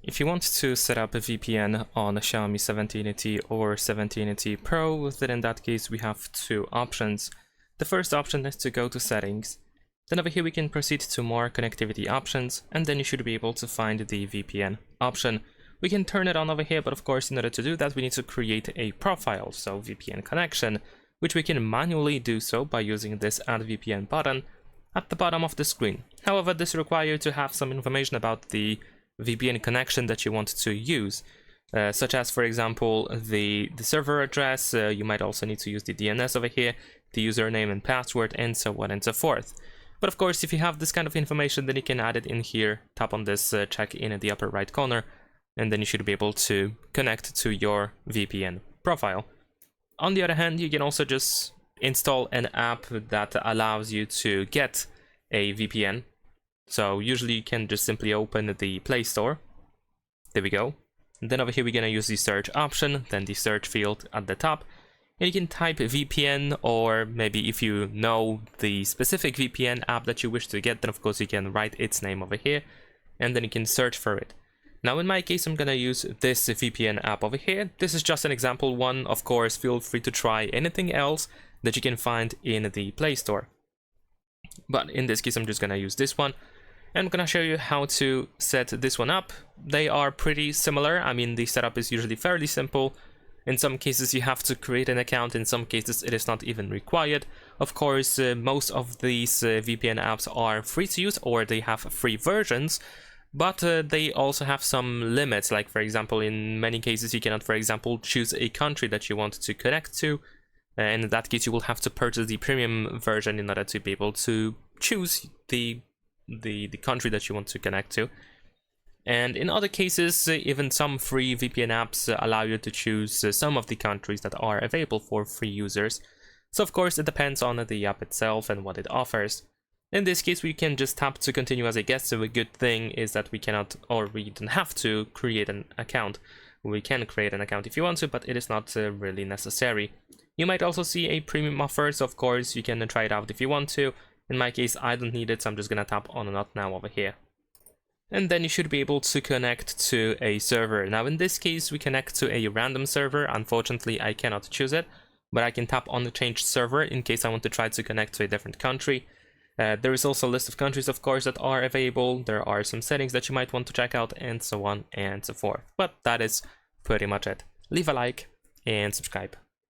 If you want to set up a VPN on a Xiaomi 17T or 17T Pro, then in that case we have two options. The first option is to go to settings. Then over here we can proceed to more connectivity options, and then you should be able to find the VPN option. We can turn it on over here, but of course in order to do that we need to create a profile, so VPN connection, which we can manually do so by using this Add VPN button at the bottom of the screen. However, this requires you to have some information about the VPN connection that you want to use, such as, for example, the server address. You might also need to use the DNS over here, the username and password, and so on and so forth. But of course, if you have this kind of information, then you can add it in here, tap on this check in the upper right corner, and then you should be able to connect to your VPN profile. On the other hand, you can also just install an app that allows you to get a VPN. So usually you can just simply open the Play Store. There we go. And then over here we're gonna use the search option, then the search field at the top. And you can type VPN, or maybe if you know the specific VPN app that you wish to get, then of course you can write its name over here, and then you can search for it. Now in my case I'm gonna use this VPN app over here. This is just an example one. Of course, feel free to try anything else that you can find in the Play Store. But in this case I'm just gonna use this one. I'm gonna show you how to set this one up. They are pretty similar. I mean, the setup is usually fairly simple. In some cases you have to create an account, in some cases it is not even required. Of course, most of these VPN apps are free to use, or they have free versions, but they also have some limits. Like, for example, in many cases you cannot, for example, choose a country that you want to connect to. And in that case you will have to purchase the premium version in order to be able to choose the country that you want to connect to. And in other cases, even some free VPN apps allow you to choose some of the countries that are available for free users. So of course it depends on the app itself and what it offers. In this case we can just tap to continue as a guest. So a good thing is that we cannot, or we don't have to, create an account. We can create an account if you want to, but it is not really necessary. You might also see a premium offer, so of course you can try it out if you want to. In my case, I don't need it, so I'm just gonna tap on Not Now over here. And then you should be able to connect to a server. Now in this case, we connect to a random server. Unfortunately, I cannot choose it, but I can tap on the Change Server in case I want to try to connect to a different country. There is also a list of countries, of course, that are available. There are some settings that you might want to check out, and so on and so forth. But that is pretty much it. Leave a like and subscribe.